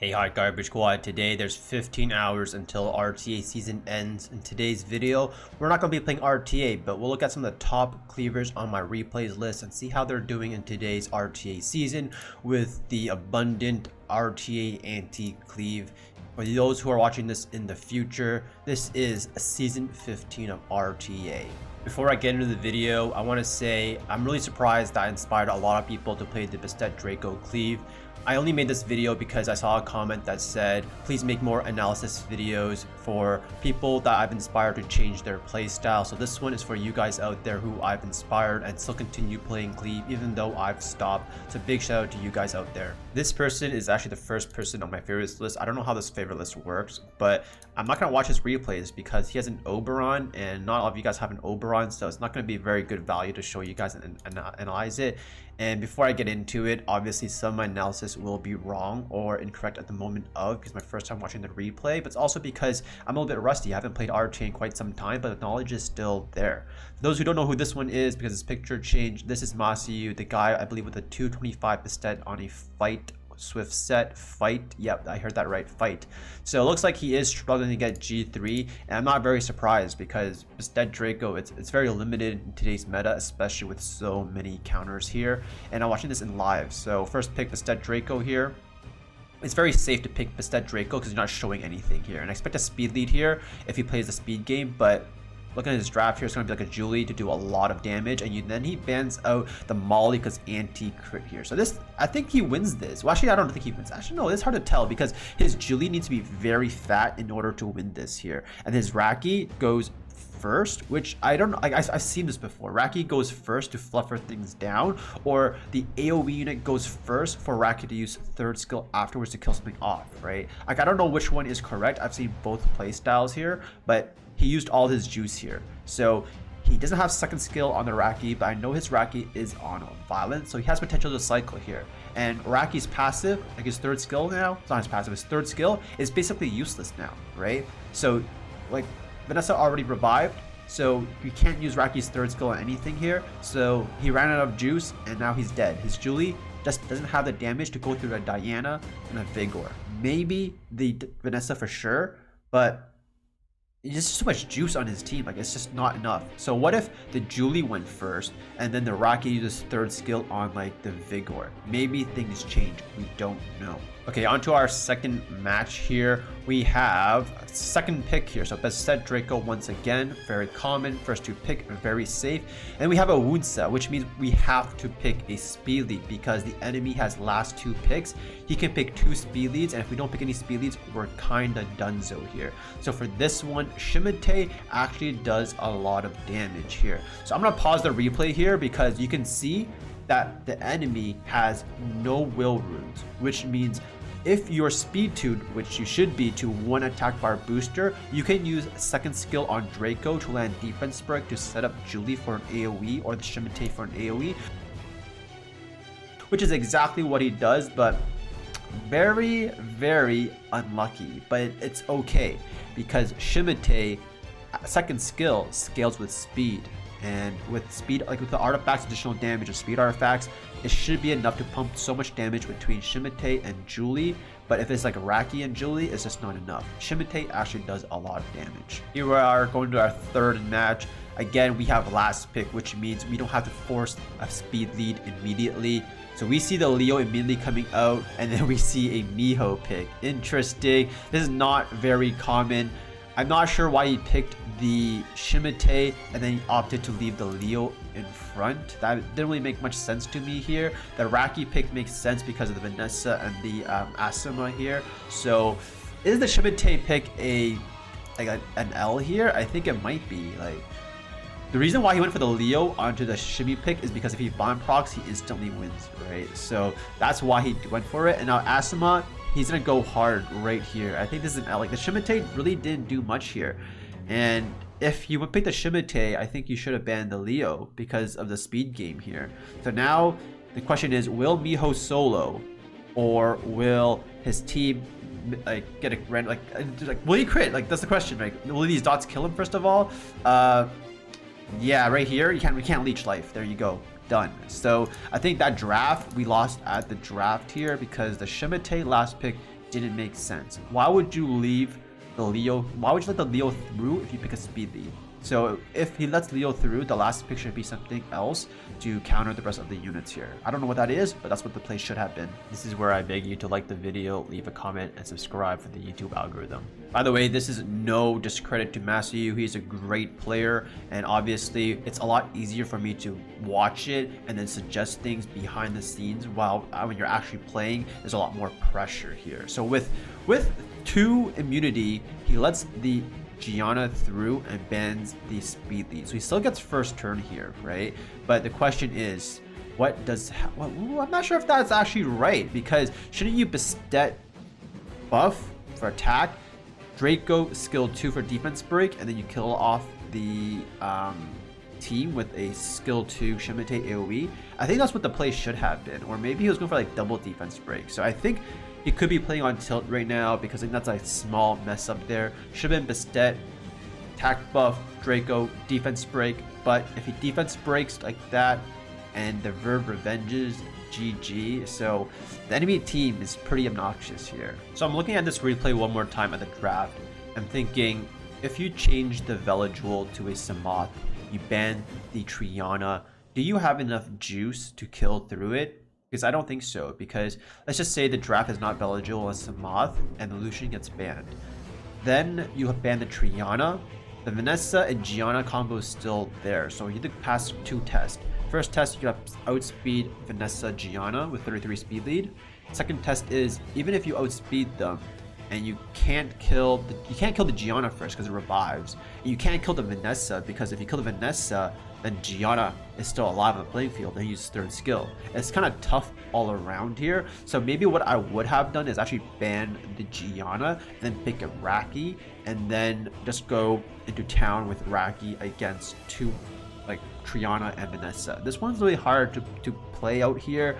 Hey, hi Garbage Squad. Today there's 15 hours until RTA season ends. In today's video, we're not going to be playing RTA, but we'll look at some of the top cleavers on my replays list and see how they're doing in today's RTA season with the abundant RTA anti-cleave. For those who are watching this in the future, this is season 15 of RTA. Before I get into the video, I want to say I'm really surprised that I inspired a lot of people to play the Bastet Draco cleave. I only made this video because I saw a comment that said, please make more analysis videos for people that I've inspired to change their playstyle. So this one is for you guys out there who I've inspired and still continue playing cleave even though I've stopped. So big shout out to you guys out there. This person is actually the first person on my favorites list. I don't know how this favorite list works, but I'm not going to watch his replays because he has an Oberon and not all of you guys have an Oberon, so it's not going to be very good value to show you guys and analyze it. And before I get into it, obviously some of my analysis will be wrong or incorrect at the moment of because my first time watching the replay, but it's also because I'm a little bit rusty. I haven't played RTA in quite some time, but the knowledge is still there. For those who don't know who this one is because his picture changed, this is Foxysw, the guy I believe with a 225 Bastet on a fight Swift set fight. Yep, I heard that right, fight. So it looks like he is struggling to get G3, and I'm not very surprised because Bastet Draco, it's very limited in today's meta, especially with so many counters here. And I'm watching this in live. So first pick Bastet Draco here. It's very safe to pick Bastet Draco because you're not showing anything here. And I expect a speed lead here if he plays the speed game, but looking at his draft here, it's going to be like a Julie to do a lot of damage, and then he bans out the Molly because anti-crit here. So this, I think he wins this. Well, actually, I don't think he wins. Actually, no, it's hard to tell because his Julie needs to be very fat in order to win this here. And his Raki goes first, which I don't know. I've seen this before. Raki goes first to fluffer things down, or the AoE unit goes first for Raki to use third skill afterwards to kill something off, right? Like, I don't know which one is correct. I've seen both play styles here, but he used all his juice here. So he doesn't have second skill on the Raki, but I know his Raki is on violence, so he has potential to cycle here. And Raki's passive, like his third skill now, it's not his passive, his third skill is basically useless now, right? So like Vanessa already revived, so you can't use Raki's third skill on anything here. So he ran out of juice and now he's dead. His Julie just doesn't have the damage to go through a Diana and a Vigor. Maybe the Vanessa for sure, but there's just so much juice on his team, like it's just not enough. So what if the Julie went first and then the Raki uses third skill on like the Vigor? Maybe things change, we don't know. Okay, on to our second match here. We have a second pick here. So Bastet Draco once again, very common. First to pick, very safe. And we have a wound set, which means we have to pick a speed lead because the enemy has last two picks. He can pick two speed leads, and if we don't pick any speed leads, we're kinda donezo here. So for this one, Shimite actually does a lot of damage here. So I'm gonna pause the replay here because you can see that the enemy has no will runes, which means if you're speed tuned, which you should be to one attack bar booster, you can use second skill on Draco to land defense break to set up Julie for an AoE or the Shimite for an AoE, which is exactly what he does, but very, very unlucky. But it's okay because Shimite second skill scales with speed. And with speed, like with the artifacts, additional damage of speed artifacts, it should be enough to pump so much damage between Shimite and Julie. But if it's like Raki and Julie, it's just not enough. Shimite actually does a lot of damage. Here we are going to our third match. Again, we have last pick, which means we don't have to force a speed lead immediately. So we see the Leo immediately coming out, and then we see a Miho pick. Interesting. This is not very common. I'm not sure why he picked the Shimite and then he opted to leave the Leo in front. That didn't really make much sense to me here. The Raki pick makes sense because of the Vanessa and the Asuma here. So is the Shimite pick an L here? I think it might be. Like, the reason why he went for the Leo onto the Shimmy pick is because if he bomb procs, he instantly wins, right? So that's why he went for it. And now Asuma, he's gonna go hard right here. I think this is an L. Like the Shimite really didn't do much here. And if you would pick the Shimite, I think you should have banned the Leo because of the speed game here. So now the question is, will Miho solo or will his team like get a random, like will he crit? Like that's the question, right? Will these dots kill him first of all? Yeah, right here, we can't leech life. There you go. Done. So I think that draft, we lost at the draft here because the Shimite last pick didn't make sense. Why would you leave the Leo? Why would you let the Leo through if you pick a speed lead? So if he lets Leo through, the last pick should be something else to counter the rest of the units here. I don't know what that is, but that's what the play should have been. This is where I beg you to like the video, leave a comment, and subscribe for the YouTube algorithm. By the way, this is no discredit to Masayu. He's a great player, and obviously it's a lot easier for me to watch it and then suggest things behind the scenes, while when you're actually playing, there's a lot more pressure here. So with 2 immunity, he lets the Gianna through and bans the speed lead, so he still gets first turn here, right? But the question is, I'm not sure if that's actually right, because shouldn't you Bastet buff for attack, Draco skill 2 for defense break, and then you kill off the team with a skill 2 Shimite AoE? I think that's what the play should have been, or maybe he was going for like double defense break. So I think he could be playing on tilt right now, because I think that's a small mess up there. Should have been Bastet, attack buff, Draco, defense break. But if he defense breaks like that and the Verb revenges, GG. So the enemy team is pretty obnoxious here. So I'm looking at this replay one more time at the draft. I'm thinking, if you change the Velajuel to a Samoth, you ban the Triana, do you have enough juice to kill through it? Because I don't think so, because let's just say the draft is not Velajuel and Samoth, and the Lucian gets banned. Then you ban the Triana, the Vanessa and Gianna combo is still there, so you have to pass 2 tests. First test, you have outspeed Vanessa Gianna with 33 speed lead. Second test is, even if you outspeed them, and you can't kill the Gianna first because it revives. And you can't kill the Vanessa, because if you kill the Vanessa, then Gianna is still alive on the playing field and use 3rd skill. It's kind of tough all around here. So maybe what I would have done is actually ban the Gianna, then pick a Raki, and then just go into town with Raki against 2 like Triana and Vanessa. This one's really hard to play out here.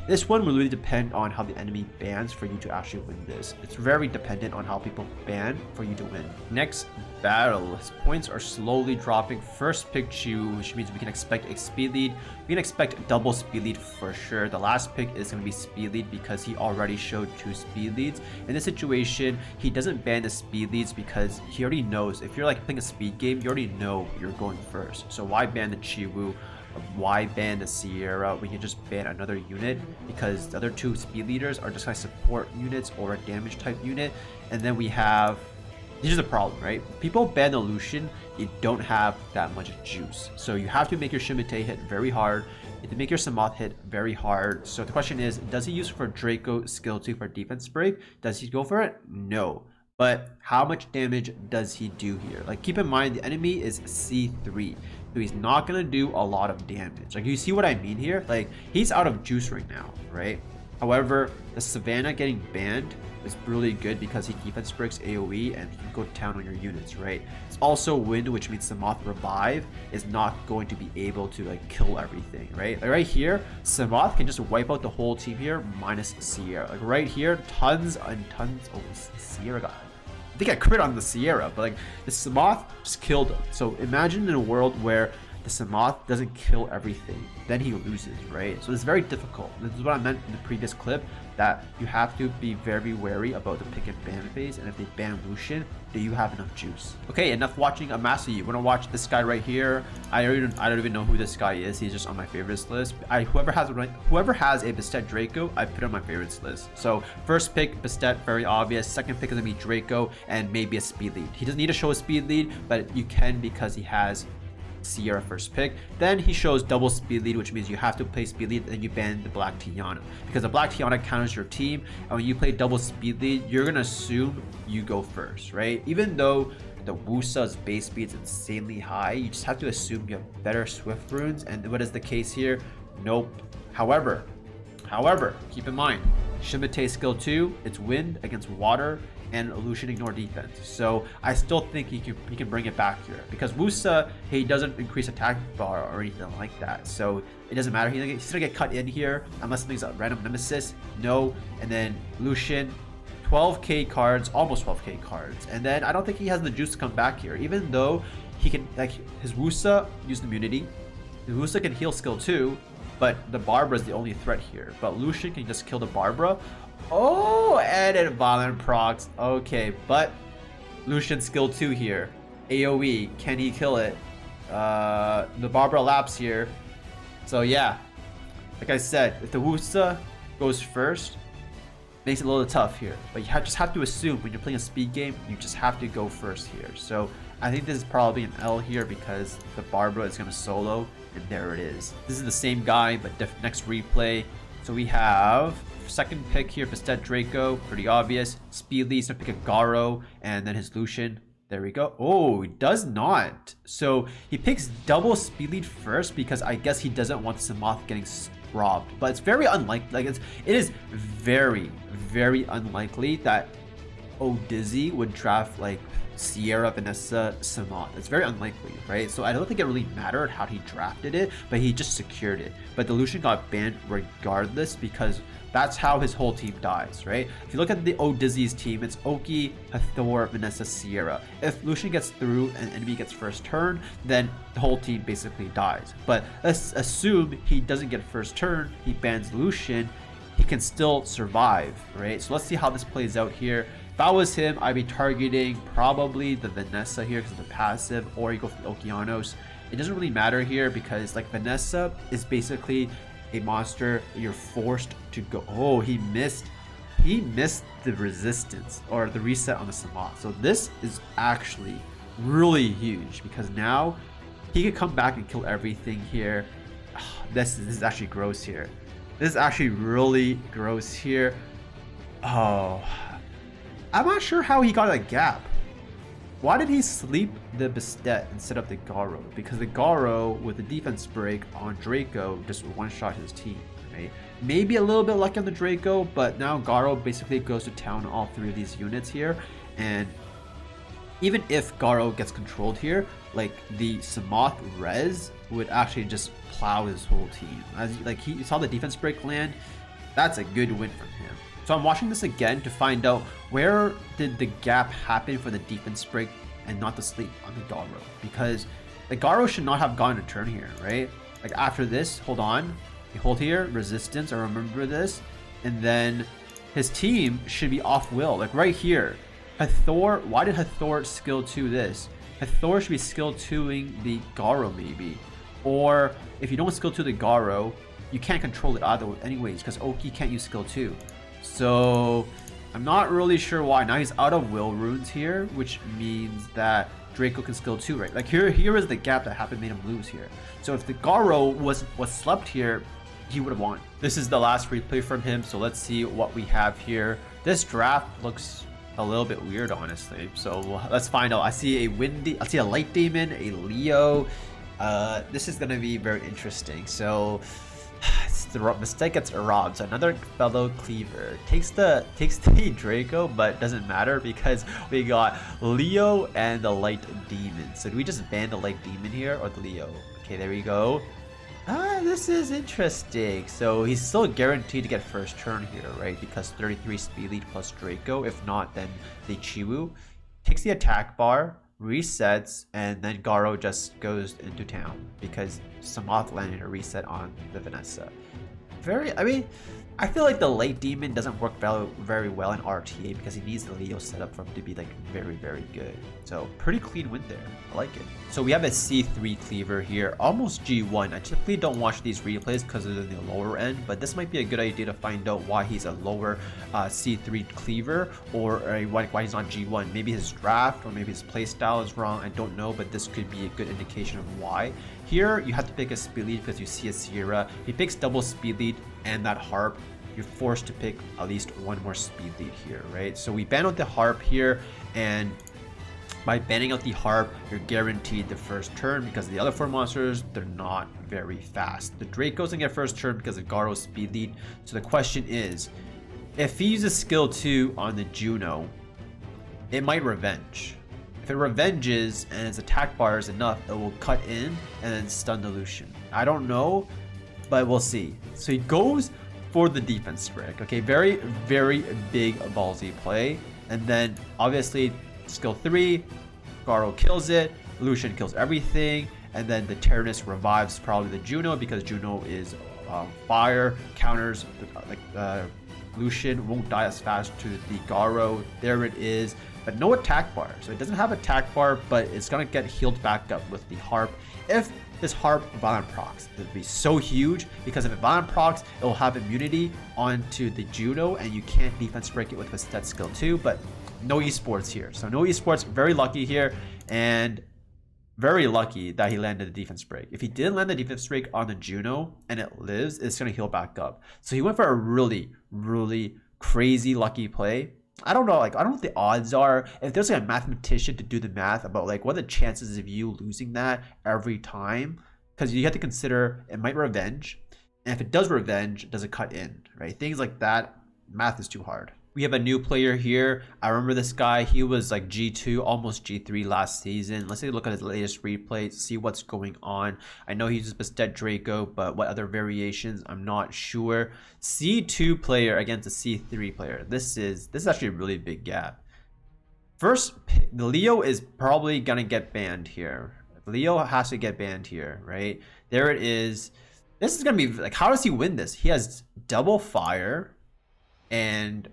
This one will really depend on how the enemy bans for you to actually win this. It's very dependent on how people ban for you to win. Next battle, his points are slowly dropping. First pick Chu, which means we can expect a speed lead. We can expect double speed lead for sure. The last pick is going to be speed lead because he already showed 2 speed leads. In this situation, he doesn't ban the speed leads because he already knows if you're like playing a speed game, you already know you're going first. So why ban the Chiwu? Why ban the Sierra? We can just ban another unit, because the other 2 speed leaders are just like support units or a damage type unit. And then we have, here's the problem, right? People ban the Lucian, you don't have that much juice, so you have to make your Shimite hit very hard. You have to make your Samoth hit very hard. So the question is, does he use for Draco skill 2 for defense break? Does he go for it? No. But how much damage does he do here? Like, keep in mind, the enemy is C3, so he's not gonna do a lot of damage. Like, you see what I mean here? Like, he's out of juice right now, right? However, the Savannah getting banned is really good because he defense breaks AoE and he can go to town on your units, right? It's also wind, which means Samoth revive is not going to be able to like kill everything, right? Like right here, Samoth can just wipe out the whole team here minus Sierra. Like right here, tons and tons. Oh, Sierra got, I think I crit on the Sierra, but like the Samoth just killed him. So imagine in a world where the Samoth doesn't kill everything, then he loses, right? So it's very difficult. This is what I meant in the previous clip, that you have to be very wary about the pick and ban phase, and if they ban Lucian, do you have enough juice? Okay, enough watching Masayu. We're gonna watch this guy right here. I don't even know who this guy is. He's just on my favorites list. Whoever has a Bastet Draco, I put on my favorites list. So first pick Bastet, very obvious. Second pick is gonna be Draco and maybe a speed lead. He doesn't need to show a speed lead, but you can because he has Sierra first pick. Then he shows double speed lead, which means you have to play speed lead, and you ban the Black Tiana because the Black Tiana counters your team, and when you play double speed lead, you're gonna assume you go first, right? Even though the Wusa's base speed is insanely high, you just have to assume you have better Swift runes, and what is the case here? Nope. However, keep in mind, Shimite skill 2, it's wind against water, and Lucian ignore defense. So I still think he can bring it back here because Wusa, he doesn't increase attack bar or anything like that. So it doesn't matter. He's gonna get cut in here unless something's a random nemesis. No, and then Lucian, 12k cards, almost 12k cards, and then I don't think he has the juice to come back here. Even though he can, like his Wusa used immunity, the Wusa can heal skill 2. But the Barbara is the only threat here. But Lucian can just kill the Barbara Oh, and it violent procs. Okay, but Lucian skill 2 here. AoE, can he kill it? The Barbara laps here. So yeah, like I said, if the Wusa goes first, makes it a little tough here. But you just have to assume when you're playing a speed game, you just have to go first here. So I think this is probably an L here because the Barbara is going to solo, and there it is. This is the same guy, but next replay. So we have second pick here, Bastet Draco, pretty obvious. Speed lead, so pick a Garo, and then his Lucian. There we go. Oh, he does not. So he picks double speed lead first because I guess he doesn't want Samoth getting robbed. But it's very unlikely. Like it is very, very unlikely that Dizzy would draft like Sierra, Vanessa, Samoth. It's very unlikely, right? So I don't think it really mattered how he drafted it, but he just secured it. But the Lucian got banned regardless because that's how his whole team dies, right? If you look at the Dizzy's team, it's Oki, Hathor, Vanessa, Sierra. If Lucian gets through and enemy gets first turn, then the whole team basically dies. But let's assume he doesn't get first turn, he bans Lucian, he can still survive, right? So let's see how this plays out here. If I was him, I'd be targeting probably the Vanessa here because of the passive, or you go for the Okeanos. It doesn't really matter here because like Vanessa is basically a monster you're forced to go. Oh, he missed the resistance or the reset on the Samoth. So this is actually really huge because now he could come back and kill everything here. This is actually gross here. This is actually really gross here. Oh, I'm not sure how he got a gap. Why did he sleep the Bastet instead of the Garo? Because the Garo with the defense break on Draco just one-shot his team, right? Maybe a little bit lucky on the Draco, but now Garo basically goes to town all three of these units here. And even if Garo gets controlled here, like the Samoth res would actually just plow his whole team. As like he saw the defense break land, that's a good win from him. So I'm watching this again to find out where did the gap happen for the defense break and not the sleep on the Garo. Because the Garo should not have gotten a turn here, right? Like after this, hold on. You hold here, resistance, I remember this. And then his team should be off will, like right here. Hathor, why did Hathor skill 2 this? Hathor should be skill 2ing the Garo maybe. Or if you don't skill 2 the Garo, you can't control it either anyways because Oki can't use skill 2. So I'm not really sure why. Now he's out of will runes here, which means that Draco can skill 2, right? Like here is the gap that happened, made him lose here. So if the Garo was slept here, he would have won. This is the last replay from him, so let's see what we have here. This draft looks a little bit weird, honestly. So let's find out. I see a light demon, a Leo. This is gonna be very interesting. So the mistake gets robbed. So another fellow cleaver takes the Draco, but doesn't matter because we got Leo and the light demon. So do we just ban the light demon here or the Leo? Okay, there we go. This is interesting. So he's still guaranteed to get first turn here, right? Because 33 speed lead plus Draco. If not, then the Chiwu takes the attack bar, resets, and then Garo just goes into town because Samoth landed a reset on the Vanessa. I feel like the light demon doesn't work very well in RTA because he needs the Leo setup for him to be like very, very good. So pretty clean win there. I like it. So we have a C3 cleaver here, almost G1. I typically don't watch these replays because they're in the lower end, but this might be a good idea to find out why he's a lower C3 cleaver or why he's not G1. Maybe his draft or maybe his playstyle is wrong. I don't know, but this could be a good indication of why. Here, you have to pick a speed lead because you see a Sierra. He picks double speed lead and that harp. You're forced to pick at least one more speed lead here, right? So we ban out the harp here, and by banning out the harp, you're guaranteed the first turn because the other 4 monsters, they're not very fast. The Draco's gonna get first turn because of Garo's speed lead. So the question is, if he uses skill 2 on the Juno, it might revenge. If it revenges and its attack bar is enough, it will cut in and then stun the Lucian. I don't know, but we'll see. So he goes for the defense break. Okay, very, very big ballsy play. And then obviously skill 3, Garo kills it, Lucian kills everything, and then the Tyrannus revives probably the Juno because Juno is fire, counters Lucian won't die as fast to the Garo. There it is, but no attack bar. So it doesn't have attack bar, but it's gonna get healed back up with the Harp. If this Harp Violent procs, it would be so huge, because if it Violent procs, it will have immunity onto the Juno, and you can't defense break it with Bastet skill 2, but no esports here. So no esports, very lucky here, and very lucky that he landed the defense break. If he didn't land the defense break on the Juno and it lives, it's going to heal back up. So he went for a really, really crazy lucky play. I don't know, like, I don't know what the odds are. If there's like a mathematician to do the math about like what are the chances of you losing that every time, because you have to consider it might revenge, and if it does revenge, does it cut in, right? Things like that, math is too hard. We have a new player here. I remember this guy. He was like G2, almost G3 last season. Let's take a look at his latest replay, see what's going on. I know he uses Bastet Draco, but what other variations, I'm not sure. C2 player against a C3 player. This is actually a really big gap. First pick, the Leo is probably gonna get banned here. Leo has to get banned here, right? There it is. This is gonna be like, how does he win this? He has double fire and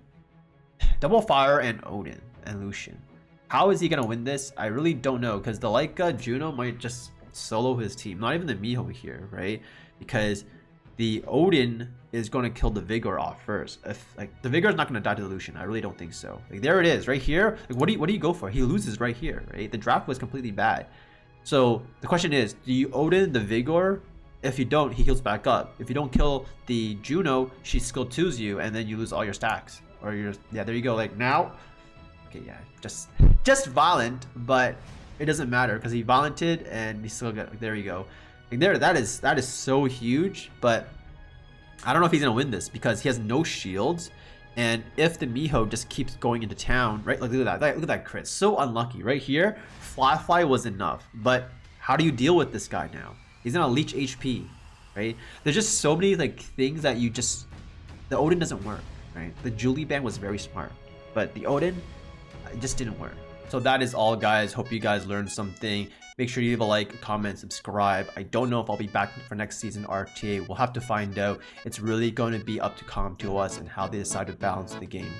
Odin and Lucian. How is he gonna win this? I really don't know, because the Leica Juno might just solo his team. Not even the Miho here, right? Because the Odin is going to kill the Vigor off first. If like the Vigor is not going to die to the Lucian, I really don't think so. Like there it is, right here. Like what do you go for? He loses right here, right? The draft was completely bad. So the question is, do you Odin the Vigor? If you don't, he heals back up. If you don't kill the Juno, she skill 2s you, and then you lose all your stacks. Or you're, yeah, there you go. Like now, okay, yeah, just violent, but it doesn't matter because he violented and he still got. Like, there you go. Like there, that is so huge. But I don't know if he's gonna win this because he has no shields, and if the Miho just keeps going into town, right? Like look at that, look at that crit. So unlucky right here. Fly was enough, but how do you deal with this guy now? He's gonna leech HP, right? There's just so many like things that you just, the Odin doesn't work. Right, the Julie ban was very smart, but the Odin, it just didn't work. So that is all, guys. Hope you guys learned something. Make sure you leave a like, comment, subscribe. I don't know if I'll be back for next season RTA. We'll have to find out. It's really going to be up to Com to us and how they decide to balance the game.